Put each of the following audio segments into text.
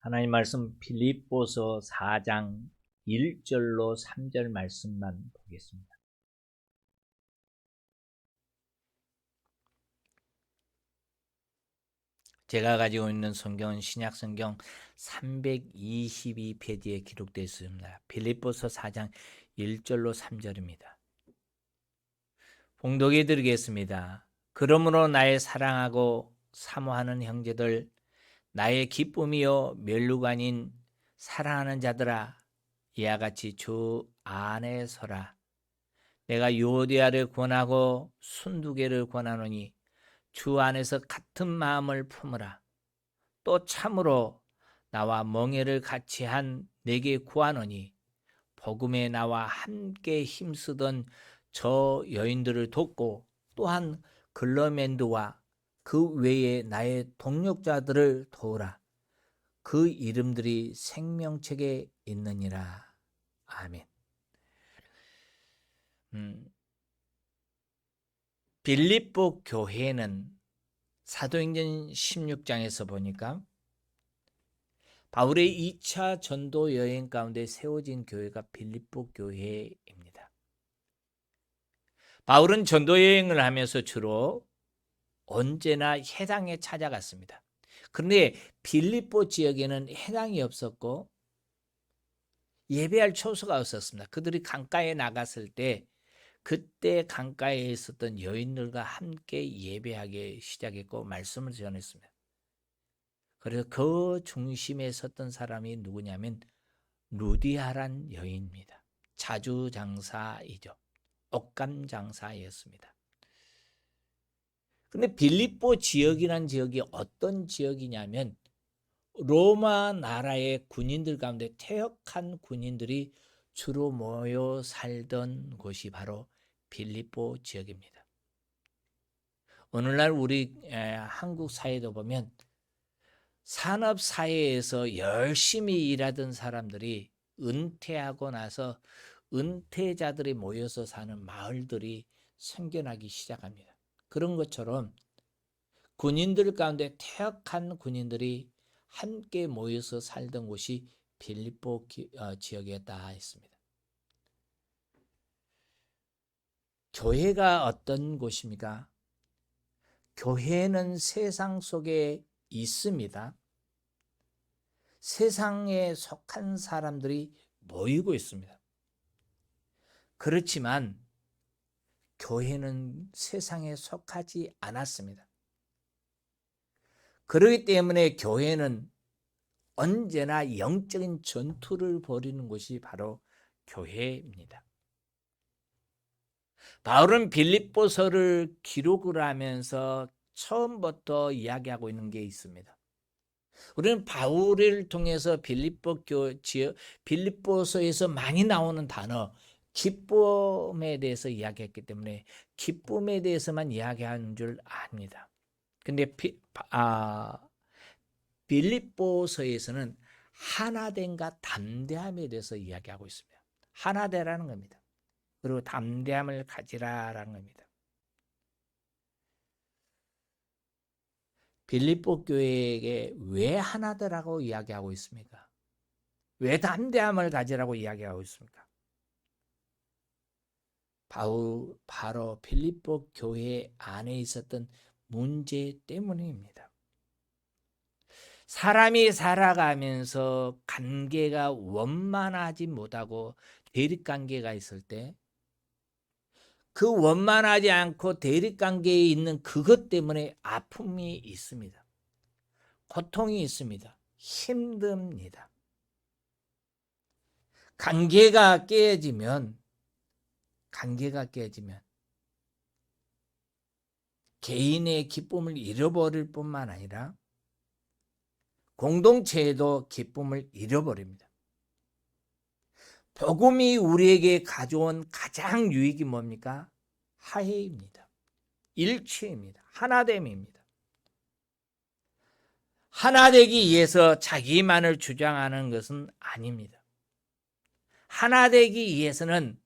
하나님 말씀 빌립보서 4장 1절로 3절 말씀만 보겠습니다. 제가 가지고 있는 성경은 신약성경 322페이지에 기록되어 있습니다. 빌립보서 4장 1절로 3절입니다. 봉독해 드리겠습니다. 그러므로 나의 사랑하고 사모하는 형제들, 나의 기쁨이요 멸류관인 사랑하는 자들아, 이와 같이 주 안에 서라. 내가 유오디아를 권하고 순두개를 권하노니 주 안에서 같은 마음을 품으라. 또 참으로 나와 멍에를 같이 한 내게 구하노니 복음에 나와 함께 힘쓰던 저 여인들을 돕고 또한 글러멘드와 그 외에 나의 동력자들을 도우라. 그 이름들이 생명책에 있느니라. 아멘. 빌립보 교회는 사도행전 16장에서 보니까 바울의 2차 전도 여행 가운데 세워진 교회가 빌립보 교회입니다. 바울은 전도 여행을 하면서 주로 언제나 해당에 찾아갔습니다. 그런데 빌립보 지역에는 해당이 없었고 예배할 처소가 없었습니다. 그들이 강가에 나갔을 때 그때 강가에 있었던 여인들과 함께 예배하기 시작했고 말씀을 전했습니다. 그래서 그 중심에 섰던 사람이 누구냐면 루디아란 여인입니다. 자주장사이죠. 옷감장사였습니다. 근데 빌립보 지역이라는 지역이 어떤 지역이냐면 로마 나라의 군인들 가운데 퇴역한 군인들이 주로 모여 살던 곳이 바로 빌립보 지역입니다. 오늘날 우리 한국 사회도 보면 산업 사회에서 열심히 일하던 사람들이 은퇴하고 나서 은퇴자들이 모여서 사는 마을들이 생겨나기 시작합니다. 그런 것처럼 군인들 가운데 퇴역한 군인들이 함께 모여서 살던 곳이 빌립보 지역이었다 했습니다. 교회가 어떤 곳입니까? 교회는 세상 속에 있습니다. 세상에 속한 사람들이 모이고 있습니다. 그렇지만 교회는 세상에 속하지 않았습니다. 그렇기 때문에 교회는 언제나 영적인 전투를 벌이는 곳이 바로 교회입니다. 바울은 빌립보서를 기록을 하면서 처음부터 이야기하고 있는 게 있습니다. 우리는 바울을 통해서 빌립보서에서 많이 나오는 단어 기쁨에 대해서 이야기했기 때문에 기쁨에 대해서만 이야기하는 줄 압니다. 근데 빌립보서에서는 하나됨과 담대함에 대해서 이야기하고 있습니다. 하나되라는 겁니다. 그리고 담대함을 가지라라는 겁니다. 빌립보 교회에게 왜 하나되라고 이야기하고 있습니까? 왜 담대함을 가지라고 이야기하고 있습니까? 바로 빌립보 교회 안에 있었던 문제 때문입니다. 사람이 살아가면서 관계가 원만하지 못하고 대립관계가 있을 때 그 원만하지 않고 대립관계에 있는 그것 때문에 아픔이 있습니다. 고통이 있습니다. 힘듭니다. 관계가 깨지면 개인의 기쁨을 잃어버릴 뿐만 아니라 공동체에도 기쁨을 잃어버립니다. 복음이 우리에게 가져온 가장 유익이 뭡니까? 화해입니다. 일치입니다. 하나됨입니다. 하나되기 위해서 자기만을 주장하는 것은 아닙니다. 하나되기 위해서는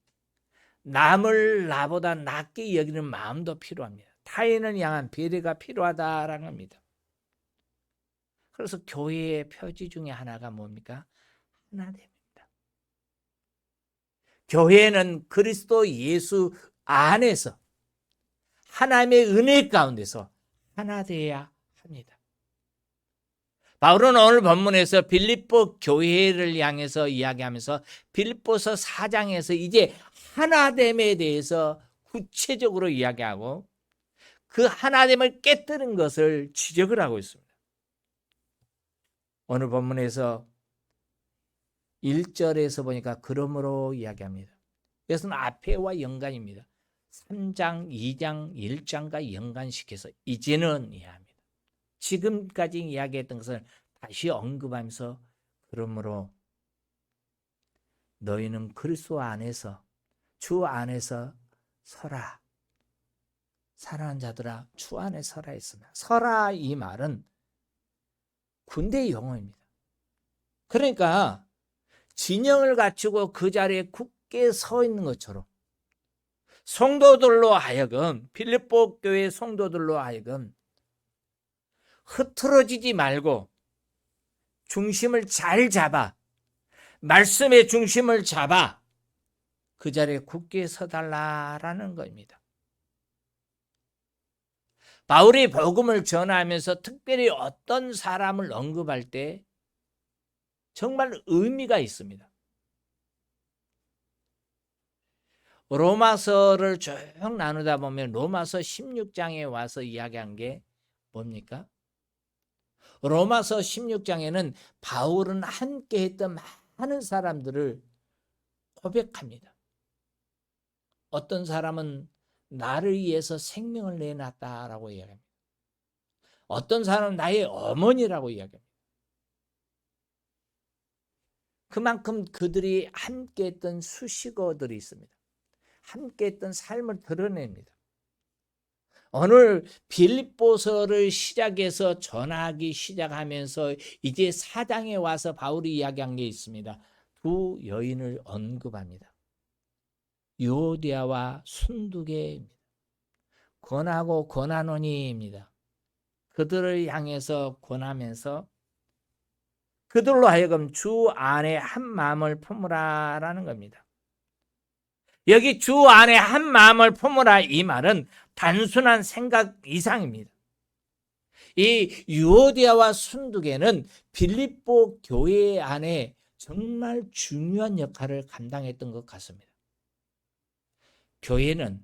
남을 나보다 낫게 여기는 마음도 필요합니다. 타인을 향한 배려가 필요하다라는 겁니다. 그래서 교회의 표지 중에 하나가 뭡니까? 하나됨입니다. 교회는 그리스도 예수 안에서 하나님의 은혜 가운데서 하나 되어야 합니다. 바울은 오늘 본문에서 빌립보 교회를 향해서 이야기하면서 빌립보서 4장에서 이제 하나됨에 대해서 구체적으로 이야기하고 그 하나됨을 깨뜨린 것을 지적을 하고 있습니다. 오늘 본문에서 1절에서 보니까 그러므로 이야기합니다. 이것은 앞에와 연관입니다. 3장, 2장, 1장과 연관시켜서 이제는 이야기합니다. 지금까지 이야기했던 것을 다시 언급하면서 그러므로 너희는 그리스도 안에서 주 안에서 서라. 사랑하는 자들아 주 안에 서라 했습니다. 서라 이 말은 군대 용어입니다. 그러니까 진영을 갖추고 그 자리에 굳게 서 있는 것처럼 성도들로 하여금 빌립보 교회 성도들로 하여금 흐트러지지 말고 중심을 잘 잡아 말씀의 중심을 잡아 그 자리에 굳게 서달라라는 겁니다. 바울이 복음을 전하면서 특별히 어떤 사람을 언급할 때 정말 의미가 있습니다. 로마서를 쭉 나누다 보면 로마서 16장에 와서 이야기한 게 뭡니까? 로마서 16장에는 바울은 함께 했던 많은 사람들을 고백합니다. 어떤 사람은 나를 위해서 생명을 내놨다라고 이야기합니다. 어떤 사람은 나의 어머니라고 이야기합니다. 그만큼 그들이 함께 했던 수식어들이 있습니다. 함께 했던 삶을 드러냅니다. 오늘 빌립보서를 시작해서 전하기 시작하면서 이제 4장에 와서 바울이 이야기한 게 있습니다. 두 여인을 언급합니다. 유오디아와 순두계입니다. 권하고 권하노니입니다. 그들을 향해서 권하면서 그들로 하여금 주 안에 한 마음을 품으라라는 겁니다. 여기 주 안에 한 마음을 품으라 이 말은 단순한 생각 이상입니다. 이 유오디아와 순두계는 빌립보 교회 안에 정말 중요한 역할을 감당했던 것 같습니다. 교회는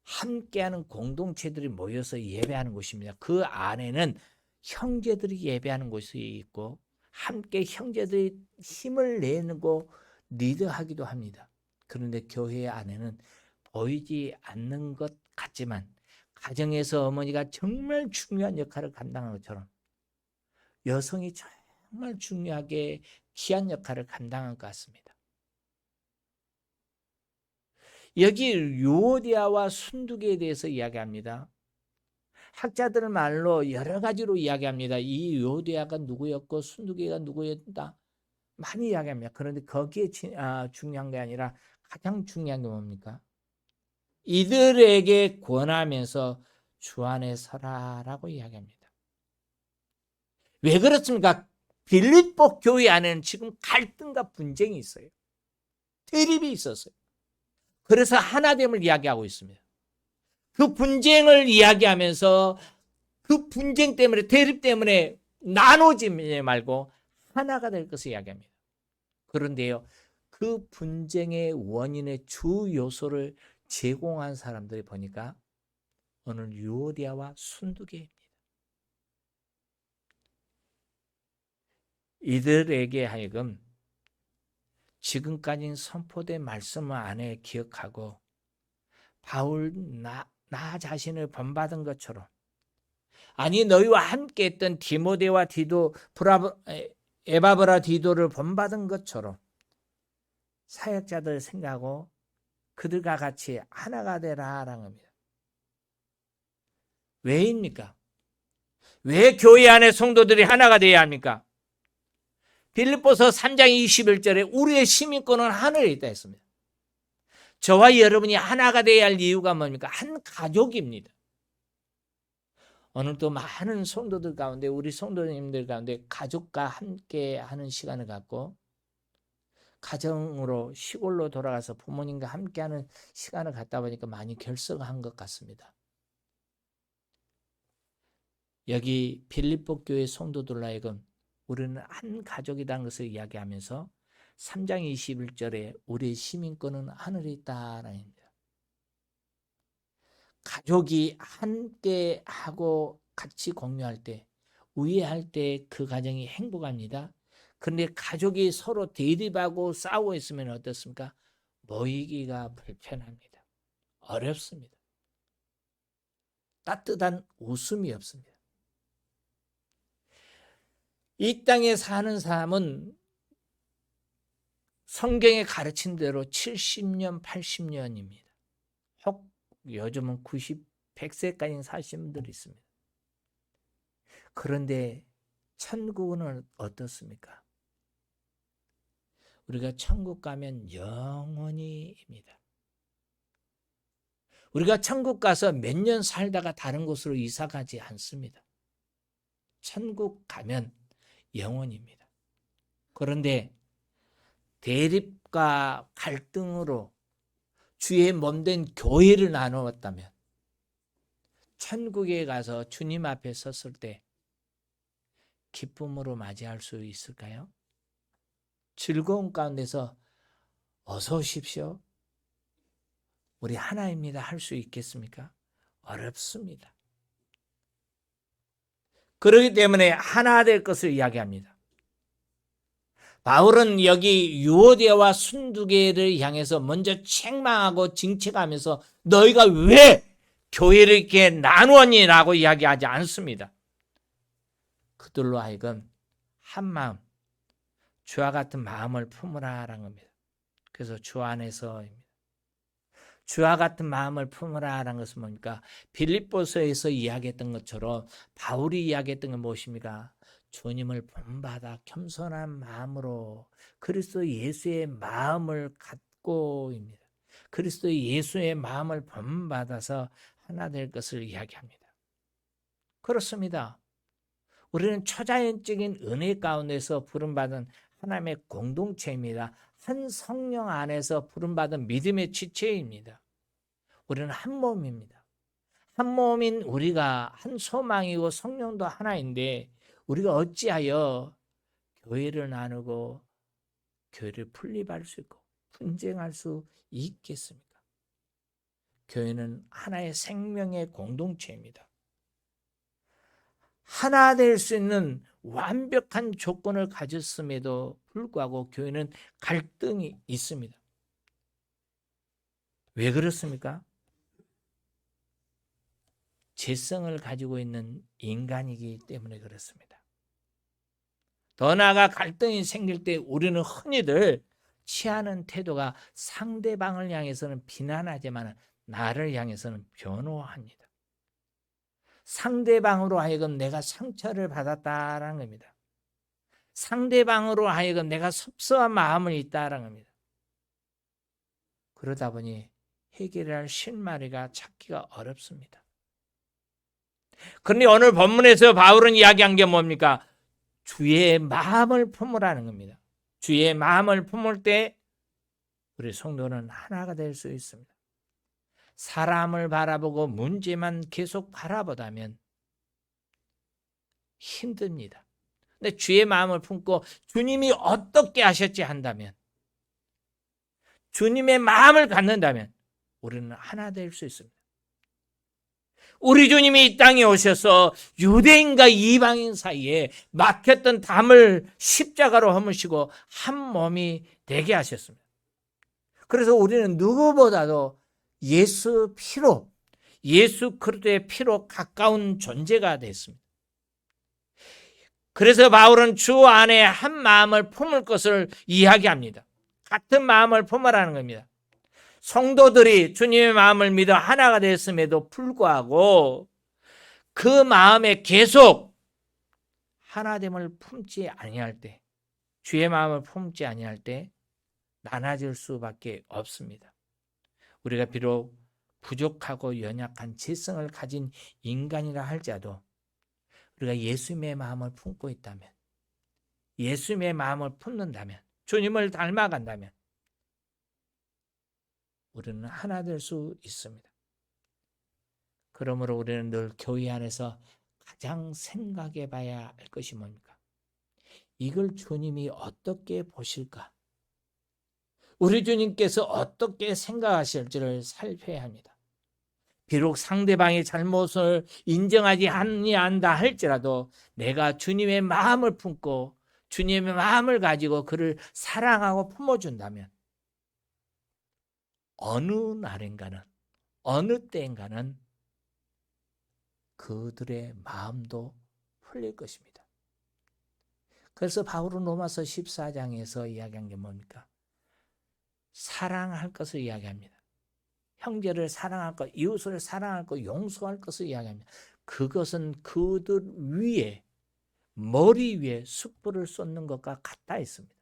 함께하는 공동체들이 모여서 예배하는 곳입니다. 그 안에는 형제들이 예배하는 곳이 있고 함께 형제들이 힘을 내고 리드하기도 합니다. 그런데 교회 안에는 보이지 않는 것 같지만 가정에서 어머니가 정말 중요한 역할을 감당하는 것처럼 여성이 정말 중요하게 귀한 역할을 감당한 것 같습니다. 여기 유오디아와 순두계에 대해서 이야기합니다. 학자들 말로 여러 가지로 이야기합니다. 이 유오디아가 누구였고 순두계가 누구였다 많이 이야기합니다. 그런데 거기에 중요한 게 아니라 가장 중요한 게 뭡니까? 이들에게 권하면서 주 안에 서라라고 이야기합니다. 왜 그렇습니까? 빌립보 교회 안에는 지금 갈등과 분쟁이 있어요. 대립이 있었어요. 그래서 하나됨을 이야기하고 있습니다. 그 분쟁을 이야기하면서 그 분쟁 때문에 대립 때문에 나누지 말고 하나가 될 것을 이야기합니다. 그런데요, 그 분쟁의 원인의 주 요소를 제공한 사람들이 보니까 오늘 유오디아와 순두계입니다. 이들에게 하여금 지금까지 선포된 말씀을 안에 기억하고 바울 나 자신을 본받은 것처럼 아니 너희와 함께 했던 디모데와 디도 에바브라 디도를 본받은 것처럼 사역자들 생각하고 그들과 같이 하나가 되라라는 겁니다. 왜입니까? 왜 교회 안에 성도들이 하나가 되어야 합니까? 빌립보서 3장 21절에 우리의 시민권은 하늘에 있다 했습니다. 저와 여러분이 하나가 되어야 할 이유가 뭡니까? 한 가족입니다. 오늘도 많은 성도들 가운데, 우리 성도님들 가운데 가족과 함께 하는 시간을 갖고 가정으로 시골로 돌아가서 부모님과 함께하는 시간을 갖다 보니까 많이 결석한 것 같습니다. 여기 빌립보 교회 성도들로 하여금 우리는 한 가족이라는 것을 이야기하면서 3장 21절에 우리의 시민권은 하늘에 있다라는 겁니다. 가족이 함께 하고 같이 공유할 때, 우애할 때 그 가정이 행복합니다. 그런데 가족이 서로 대립하고 싸우고 있으면 어떻습니까? 모이기가 불편합니다. 어렵습니다. 따뜻한 웃음이 없습니다. 이 땅에 사는 사람은 성경에 가르친 대로 70년, 80년입니다. 혹 요즘은 90, 100세까지 사시는 분들이 있습니다. 그런데 천국은 어떻습니까? 우리가 천국 가면 영원히입니다. 우리가 천국 가서 몇 년 살다가 다른 곳으로 이사 가지 않습니다. 천국 가면 영원입니다. 그런데 대립과 갈등으로 주의 몸된 교회를 나누었다면 천국에 가서 주님 앞에 섰을 때 기쁨으로 맞이할 수 있을까요? 즐거운 가운데서 어서 오십시오, 우리 하나입니다 할 수 있겠습니까? 어렵습니다. 그렇기 때문에 하나 될 것을 이야기합니다. 바울은 여기 유오디아와 순두개를 향해서 먼저 책망하고 징책하면서 너희가 왜 교회를 이렇게 나누었니라고 이야기하지 않습니다. 그들로 하여금 한 마음, 주와 같은 마음을 품으라라는 겁니다. 그래서 주 안에서입니다. 주와 같은 마음을 품으라라는 것은 뭡니까? 빌립보서에서 이야기했던 것처럼 바울이 이야기했던 건 무엇입니까? 주님을 본받아 겸손한 마음으로 그리스도 예수의 마음을 갖고입니다. 그리스도 예수의 마음을 본받아서 하나 될 것을 이야기합니다. 그렇습니다. 우리는 초자연적인 은혜 가운데서 부름받은 하나님의 공동체입니다. 한 성령 안에서 부름받은 믿음의 지체입니다. 우리는 한 몸입니다. 한 몸인 우리가 한 소망이고 성령도 하나인데 우리가 어찌하여 교회를 나누고 교회를 분립할 수 있고 분쟁할 수 있겠습니까? 교회는 하나의 생명의 공동체입니다. 하나 될 수 있는 완벽한 조건을 가졌음에도 불구하고 교회는 갈등이 있습니다. 왜 그렇습니까? 죄성을 가지고 있는 인간이기 때문에 그렇습니다. 더 나아가 갈등이 생길 때 우리는 흔히들 취하는 태도가 상대방을 향해서는 비난하지만 나를 향해서는 변호합니다. 상대방으로 하여금 내가 상처를 받았다라는 겁니다. 상대방으로 하여금 내가 섭섭한 마음을 있다라는 겁니다. 그러다 보니 해결할 실마리가 찾기가 어렵습니다. 그런데 오늘 본문에서 바울은 이야기한 게 뭡니까? 주의 마음을 품으라는 겁니다. 주의 마음을 품을 때 우리 성도는 하나가 될 수 있습니다. 사람을 바라보고 문제만 계속 바라보다면 힘듭니다. 근데 주의 마음을 품고 주님이 어떻게 하셨지 한다면, 주님의 마음을 갖는다면 우리는 하나 될 수 있습니다. 우리 주님이 이 땅에 오셔서 유대인과 이방인 사이에 막혔던 담을 십자가로 허무시고 한 몸이 되게 하셨습니다. 그래서 우리는 누구보다도 예수 피로, 예수 그리스도의 피로 가까운 존재가 됐습니다. 그래서 바울은 주 안에 한 마음을 품을 것을 이야기합니다. 같은 마음을 품으라는 겁니다. 성도들이 주님의 마음을 믿어 하나가 됐음에도 불구하고 그 마음에 계속 하나됨을 품지 아니할 때, 주의 마음을 품지 아니할 때 나눠질 수밖에 없습니다. 우리가 비록 부족하고 연약한 죄성을 가진 인간이라 할지라도 우리가 예수님의 마음을 품고 있다면, 예수님의 마음을 품는다면, 주님을 닮아간다면 우리는 하나 될 수 있습니다. 그러므로 우리는 늘 교회 안에서 가장 생각해 봐야 할 것이 뭡니까? 이걸 주님이 어떻게 보실까? 우리 주님께서 어떻게 생각하실지를 살펴야 합니다. 비록 상대방의 잘못을 인정하지 아니한다 할지라도 내가 주님의 마음을 품고 주님의 마음을 가지고 그를 사랑하고 품어준다면 어느 날인가는, 어느 때인가는 그들의 마음도 풀릴 것입니다. 그래서 바울은 로마서 14장에서 이야기한 게 뭡니까? 사랑할 것을 이야기합니다. 형제를 사랑할 것, 이웃을 사랑할 것, 용서할 것을 이야기합니다. 그것은 그들 위에, 머리 위에 숯불을 쏟는 것과 같다 했습니다.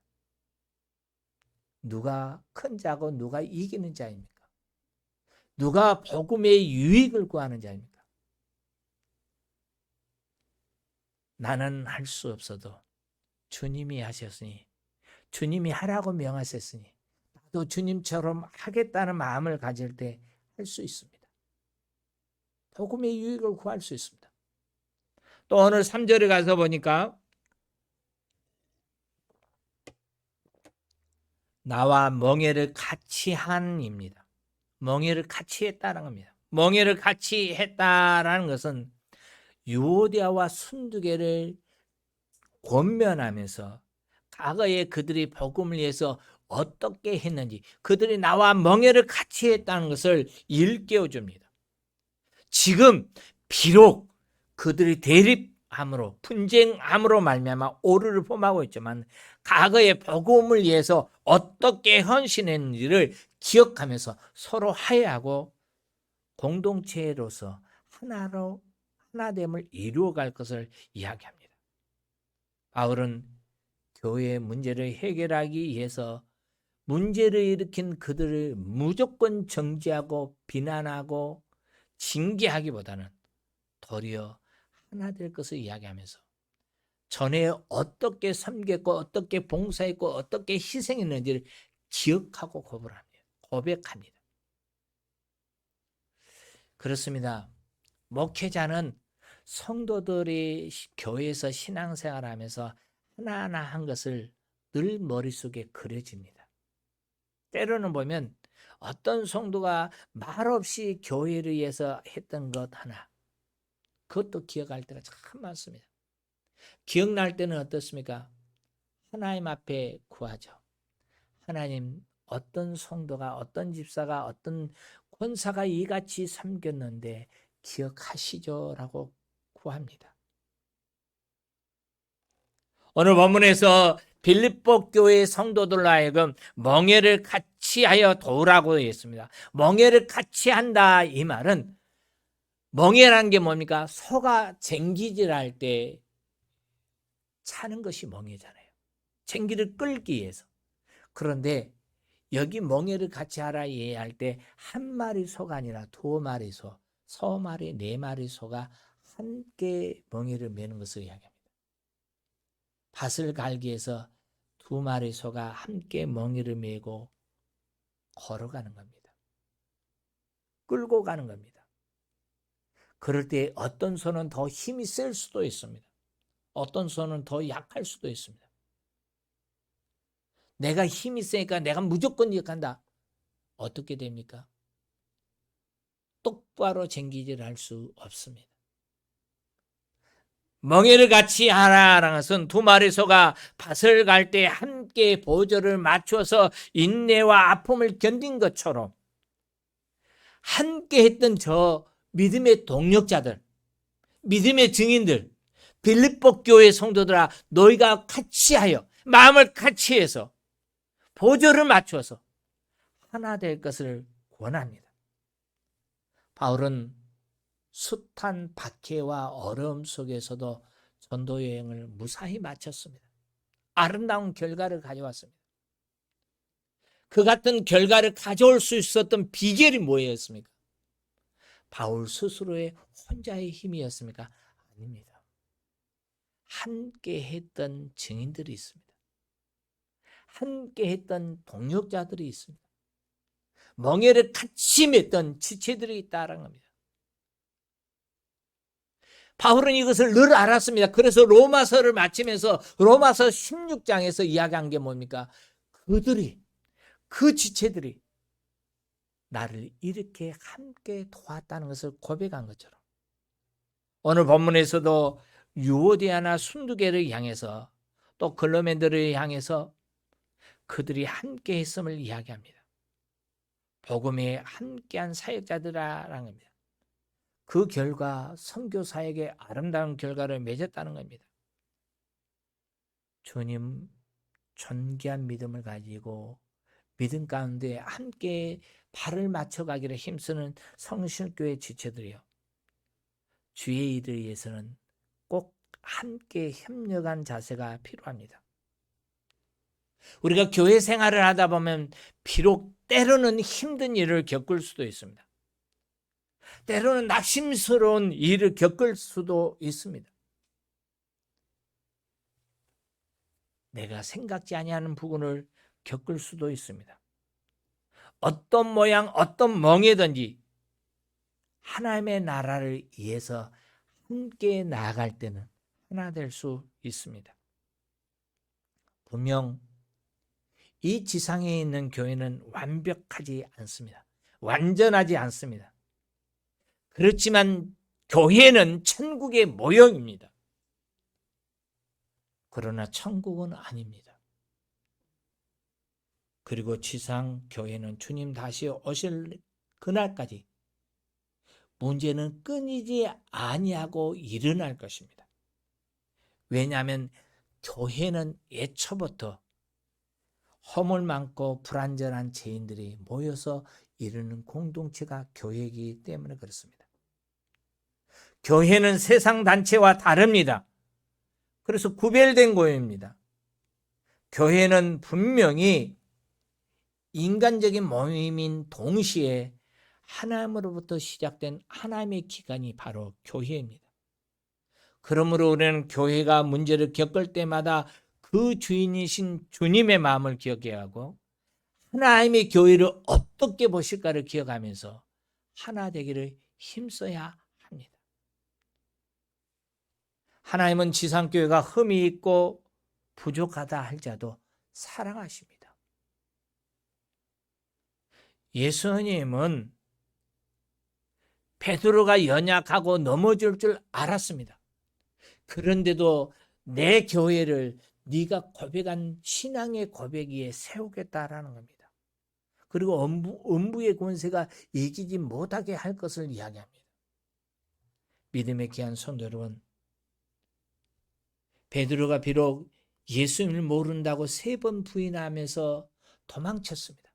누가 큰 자고 누가 이기는 자입니까? 누가 복음의 유익을 구하는 자입니까? 나는 할 수 없어도 주님이 하셨으니, 주님이 하라고 명하셨으니 나도 주님처럼 하겠다는 마음을 가질 때 할 수 있습니다. 복음의 유익을 구할 수 있습니다. 또 오늘 3절에 가서 보니까 나와 멍에를 같이 한입니다. 멍에를 같이 했다는 겁니다. 멍에를 같이 했다라는 것은 유오디아와 순두개를 권면하면서 과거에 그들이 복음을 위해서 어떻게 했는지, 그들이 나와 멍에를 같이 했다는 것을 일깨워 줍니다. 지금 비록 그들이 대립함으로, 분쟁함으로 말미암아 오류를 범하고 있지만 과거에 복음을 위해서 어떻게 헌신했는지를 기억하면서 서로 화해하고 공동체로서 하나로 하나됨을 이루어갈 것을 이야기합니다. 바울은 교회의 문제를 해결하기 위해서 문제를 일으킨 그들을 무조건 정죄하고 비난하고 징계하기보다는 도리어 하나 될 것을 이야기하면서 전에 어떻게 섬겼고 어떻게 봉사했고 어떻게 희생했는지를 기억하고 고백합니다. 그렇습니다. 목회자는 성도들이 교회에서 신앙생활하면서 하나하나 한 것을 늘 머릿속에 그려집니다. 때로는 보면 어떤 성도가 말없이 교회를 위해서 했던 것 하나, 그것도 기억할 때가 참 많습니다. 기억날 때는 어떻습니까? 하나님 앞에 구하죠. 하나님, 어떤 성도가, 어떤 집사가, 어떤 권사가 이같이 섬겼는데 기억하시죠? 라고 구합니다. 오늘 본문에서 빌립보 교회 성도들로 하여금 멍에를 같이 하여 도우라고 했습니다. 멍에를 같이 한다, 이 말은 멍에라는 게 뭡니까? 소가 쟁기질할 때 차는 것이 멍에잖아요. 쟁기를 끌기 위해서. 그런데 여기 멍에를 같이 하라 이해할 때 한 마리 소가 아니라 두 마리 소, 소 마리, 네 마리 소가 함께 멍에를 매는 것을 이야기합니다. 밭을 갈기 위해서 두 마리 소가 함께 멍에를 메고 걸어가는 겁니다. 끌고 가는 겁니다. 그럴 때 어떤 소는 더 힘이 셀 수도 있습니다. 어떤 소는 더 약할 수도 있습니다. 내가 힘이 세니까 내가 무조건 이역한다. 어떻게 됩니까? 똑바로 쟁기질 할 수 없습니다. 멍에를 같이 하라는 것은 두 마리 소가 밭을 갈 때 함께 보조를 맞춰서 인내와 아픔을 견딘 것처럼 함께 했던 저 믿음의 동력자들, 믿음의 증인들, 빌립보 교회 성도들아, 너희가 같이 하여 마음을 같이 해서 보조를 맞춰서 하나 될 것을 원합니다. 바울은 숱한 박해와 어려움 속에서도 전도 여행을 무사히 마쳤습니다. 아름다운 결과를 가져왔습니다. 그 같은 결과를 가져올 수 있었던 비결이 뭐였습니까? 바울 스스로의 혼자의 힘이었습니까? 아닙니다. 함께 했던 증인들이 있습니다. 함께 했던 동역자들이 있습니다. 멍에를 같이 맺던 지체들이 있다는 겁니다. 바울은 이것을 늘 알았습니다. 그래서 로마서를 마치면서 로마서 16장에서 이야기한 게 뭡니까? 그 지체들이 나를 이렇게 함께 도왔다는 것을 고백한 것처럼 오늘 본문에서도 유오디아나 순두계를 향해서 또 글로멘들을 향해서 그들이 함께 했음을 이야기합니다. 복음에 함께한 사역자들이라는 겁니다. 그 결과 선교 사역에 아름다운 결과를 맺었다는 겁니다. 주님 존귀한 믿음을 가지고 믿음 가운데 함께 발을 맞춰가기를 힘쓰는 성신교회 지체들이요. 주의 일을 위해서는 꼭 함께 협력한 자세가 필요합니다. 우리가 교회 생활을 하다 보면 비록 때로는 힘든 일을 겪을 수도 있습니다. 때로는 낙심스러운 일을 겪을 수도 있습니다. 내가 생각지 아니하는 부분을 겪을 수도 있습니다. 어떤 모양, 어떤 멍에든지 하나님의 나라를 위해서 함께 나아갈 때는 하나 될 수 있습니다. 분명 이 지상에 있는 교회는 완벽하지 않습니다. 완전하지 않습니다. 그렇지만 교회는 천국의 모형입니다. 그러나 천국은 아닙니다. 그리고 지상 교회는 주님 다시 오실 그날까지 문제는 끊이지 아니하고 일어날 것입니다. 왜냐하면 교회는 예초부터 허물 많고 불완전한 죄인들이 모여서 이루는 공동체가 교회이기 때문에 그렇습니다. 교회는 세상 단체와 다릅니다. 그래서 구별된 교회입니다. 교회는 분명히 인간적인 모임인 동시에 하나님으로부터 시작된 하나님의 기관이 바로 교회입니다. 그러므로 우리는 교회가 문제를 겪을 때마다 그 주인이신 주님의 마음을 기억해야 하고 하나님의 교회를 어떻게 보실까를 기억하면서 하나 되기를 힘써야 합니다. 하나님은 지상교회가 흠이 있고 부족하다 할지라도 사랑하십니다. 예수님은 베드로가 연약하고 넘어질 줄 알았습니다. 그런데도 내 교회를 네가 고백한 신앙의 고백 위에 세우겠다라는 겁니다. 그리고 음부의 권세가 이기지 못하게 할 것을 이야기합니다. 믿음의 귀한 성도 여러분, 베드로가 비록 예수님을 모른다고 3번 부인하면서 도망쳤습니다.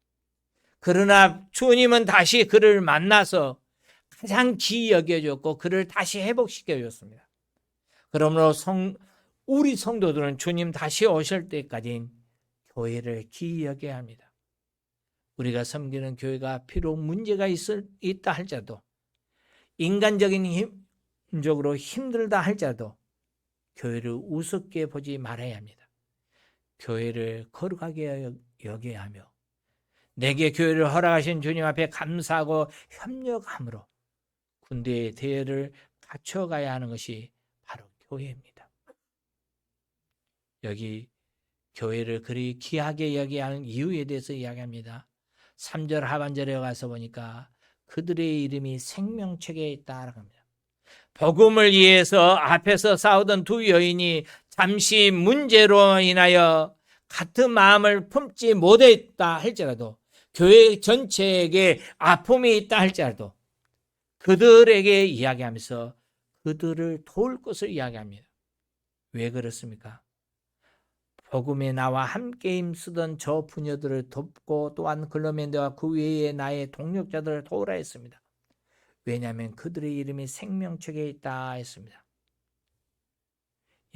그러나 주님은 다시 그를 만나서 가장 귀히 여겨줬고 그를 다시 회복시켜줬습니다. 그러므로 우리 성도들은 주님 다시 오실 때까지 교회를 귀히 여겨야 합니다. 우리가 섬기는 교회가 비록 문제가 있다 할지라도 인간적인 힘적으로 힘들다 할지라도 교회를 우습게 보지 말아야 합니다. 교회를 거룩하게 여겨야 하며 내게 교회를 허락하신 주님 앞에 감사하고 협력함으로 군대의 대열을 갖춰가야 하는 것이 바로 교회입니다. 여기 교회를 그리 귀하게 여겨야 하는 이유에 대해서 이야기합니다. 3절 하반절에 가서 보니까 그들의 이름이 생명책에 있다라고 합니다. 복음을 위해서 앞에서 싸우던 두 여인이 잠시 문제로 인하여 같은 마음을 품지 못했다 할지라도 교회 전체에게 아픔이 있다 할지라도 그들에게 이야기하면서 그들을 도울 것을 이야기합니다. 왜 그렇습니까? 복음에 나와 함께 힘쓰던 저 부녀들을 돕고 또한 글로멘드와 그 외에 나의 동력자들을 도우라 했습니다. 왜냐하면 그들의 이름이 생명책에 있다 했습니다.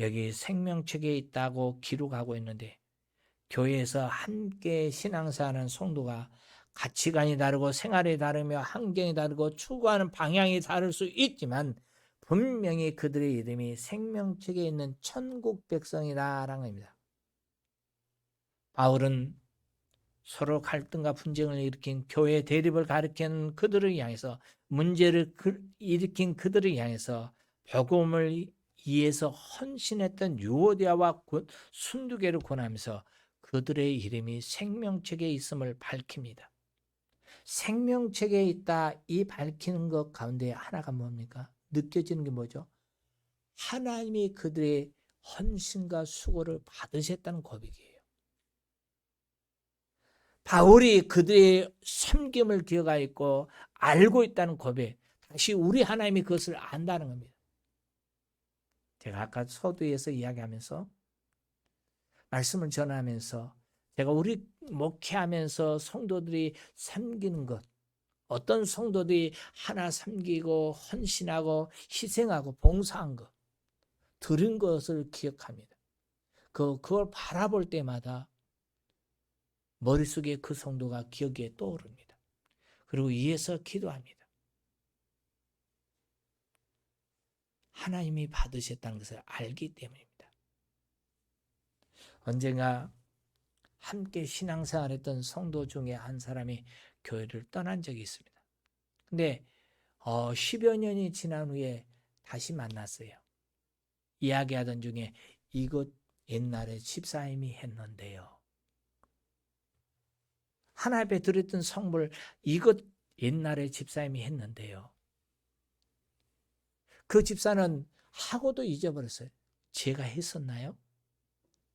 여기 생명책에 있다고 기록하고 있는데 교회에서 함께 신앙사하는 성도가 가치관이 다르고 생활이 다르며 환경이 다르고 추구하는 방향이 다를 수 있지만 분명히 그들의 이름이 생명책에 있는 천국 백성이라는 겁니다. 바울은 서로 갈등과 분쟁을 일으킨 교회 대립을 가리킨 그들을 향해서, 문제를 일으킨 그들을 향해서 복음을 위해서 헌신했던 유오디아와 순두계를 권하면서 그들의 이름이 생명책에 있음을 밝힙니다. 생명책에 있다, 이 밝히는 것 가운데 하나가 뭡니까? 느껴지는 게 뭐죠? 하나님이 그들의 헌신과 수고를 받으셨다는 고백이에요. 바울이 그들의 섬김을 기억하였고 알고 있다는 고백, 다시 우리 하나님이 그것을 안다는 겁니다. 제가 아까 서두에서 이야기하면서, 말씀을 전하면서, 제가 우리 목회하면서 성도들이 섬기는 것, 어떤 성도들이 하나 섬기고 헌신하고 희생하고 봉사한 것, 들은 것을 기억합니다. 그걸 바라볼 때마다 머릿속에 그 성도가 기억에 떠오릅니다. 그리고 위에서 기도합니다. 하나님이 받으셨다는 것을 알기 때문입니다. 언젠가 함께 신앙생활했던 성도 중에 한 사람이 교회를 떠난 적이 있습니다. 근데 10여 년이 지난 후에 다시 만났어요. 이야기하던 중에 이것 옛날에 집사님이 했는데요. 하나 앞에 드렸던 성물, 이것 옛날에 집사님이 했는데요. 그 집사는 하고도 잊어버렸어요. 제가 했었나요?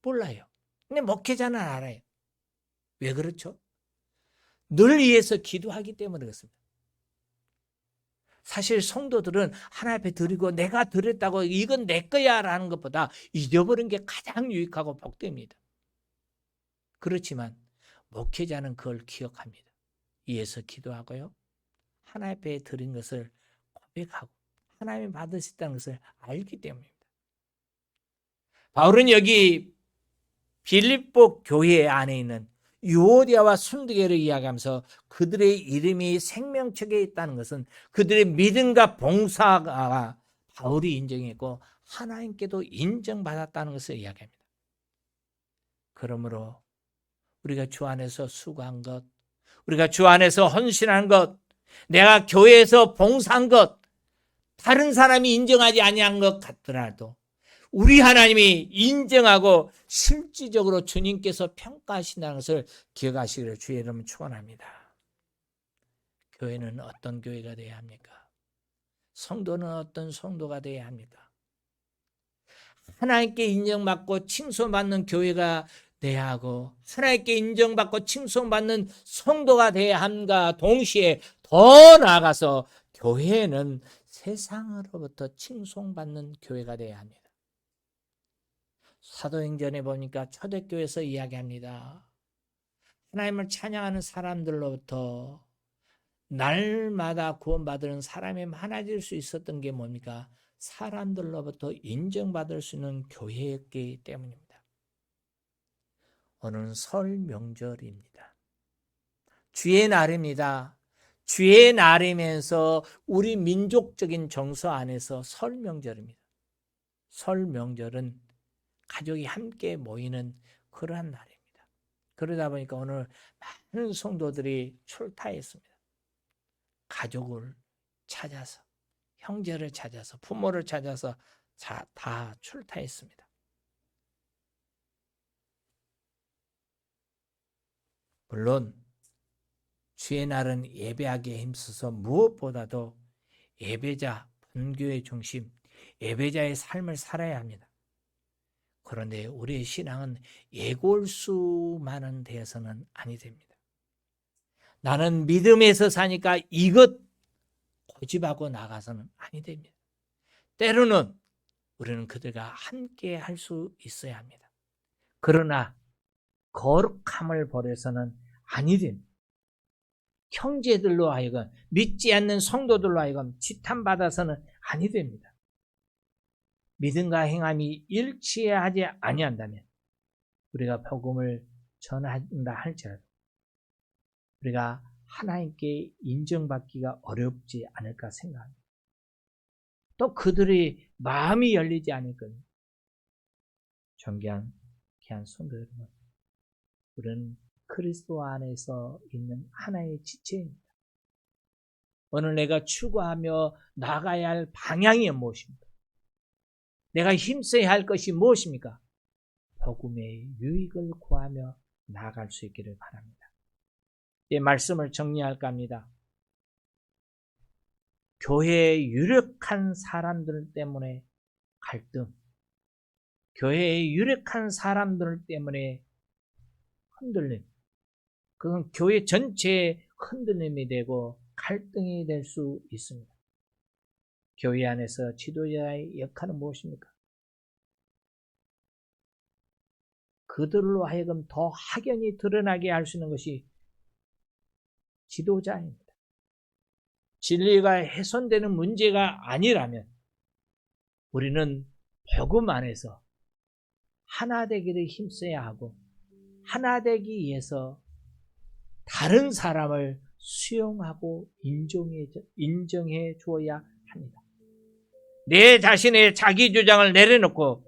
몰라요. 근데 목회자는 알아요. 왜 그렇죠? 늘 위해서 기도하기 때문에 그렇습니다. 사실 성도들은 하나님 앞에 드리고 내가 드렸다고 이건 내 거야 라는 것보다 잊어버린 게 가장 유익하고 복됩니다. 그렇지만 목회자는 그걸 기억합니다. 위해서 기도하고요. 하나님 앞에 드린 것을 고백하고 하나님이 받으셨다는 것을 알기 때문입니다. 바울은 여기 빌립보 교회 안에 있는 유오디아와 순두계를 이야기하면서 그들의 이름이 생명책에 있다는 것은 그들의 믿음과 봉사가 바울이 인정했고 하나님께도 인정받았다는 것을 이야기합니다. 그러므로 우리가 주 안에서 수고한 것, 우리가 주 안에서 헌신한 것, 내가 교회에서 봉사한 것, 다른 사람이 인정하지 아니한 것 같더라도 우리 하나님이 인정하고 실질적으로 주님께서 평가하신다는 것을 기억하시기를 주의 이름으로 축원합니다. 교회는 어떤 교회가 되어야 합니까? 성도는 어떤 성도가 되어야 합니까? 하나님께 인정받고 칭송받는 교회가 되어야 하고 하나님께 인정받고 칭송받는 성도가 되어야 함과 동시에 더 나아가서 교회는 세상으로부터 칭송받는 교회가 되어야 합니다. 사도행전에 보니까 초대교회에서 이야기합니다. 하나님을 찬양하는 사람들로부터 날마다 구원받는 사람이 많아질 수 있었던 게 뭡니까? 사람들로부터 인정받을 수 있는 교회였기 때문입니다. 오늘은 설 명절입니다. 주의 날입니다. 주의 날이면서 우리 민족적인 정서 안에서 설 명절입니다. 설 명절은 가족이 함께 모이는 그러한 날입니다. 그러다 보니까 오늘 많은 성도들이 출타했습니다. 가족을 찾아서, 형제를 찾아서, 부모를 찾아서 다 출타했습니다. 물론 주의 날은 예배하기에 힘써서 무엇보다도 예배자, 본교의 중심, 예배자의 삶을 살아야 합니다. 그런데 우리의 신앙은 예골수만은 되어서는 아니 됩니다. 나는 믿음에서 사니까 이것 고집하고 나가서는 아니 됩니다. 때로는 우리는 그들과 함께 할 수 있어야 합니다. 그러나 거룩함을 버려서는 아니 됩니다. 형제들로 하여금, 믿지 않는 성도들로 하여금 지탄받아서는 아니 됩니다. 믿음과 행함이 일치하지 아니한다면 우리가 복음을 전한다 할지라도 우리가 하나님께 인정받기가 어렵지 않을까 생각합니다. 또 그들의 마음이 열리지 않을거든요. 존귀한 귀한 성도 여러분, 우리는 그리스도 안에서 있는 하나의 지체입니다. 오늘 내가 추구하며 나가야 할 방향이 무엇입니까? 내가 힘써야 할 것이 무엇입니까? 복음의 유익을 구하며 나아갈 수 있기를 바랍니다. 이 말씀을 정리할까 합니다. 교회의 유력한 사람들 때문에 갈등, 교회의 유력한 사람들 때문에 흔들림, 그건 교회 전체의 흔들림이 되고 갈등이 될 수 있습니다. 교회 안에서 지도자의 역할은 무엇입니까? 그들로 하여금 더 확연히 드러나게 할 수 있는 것이 지도자입니다. 진리가 훼손되는 문제가 아니라면 우리는 복음 안에서 하나 되기를 힘써야 하고, 하나 되기 위해서 다른 사람을 수용하고 인정해 주어야 합니다. 내 자신의 자기 주장을 내려놓고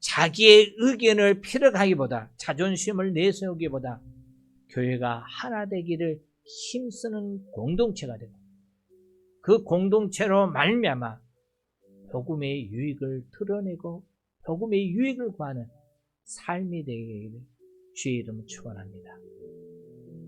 자기의 의견을 피력하기보다, 자존심을 내세우기보다 교회가 하나 되기를 힘쓰는 공동체가 되고, 그 공동체로 말미암아 복음의 유익을 드러내고 복음의 유익을 구하는 삶이 되기를 주의 이름으로 축원합니다.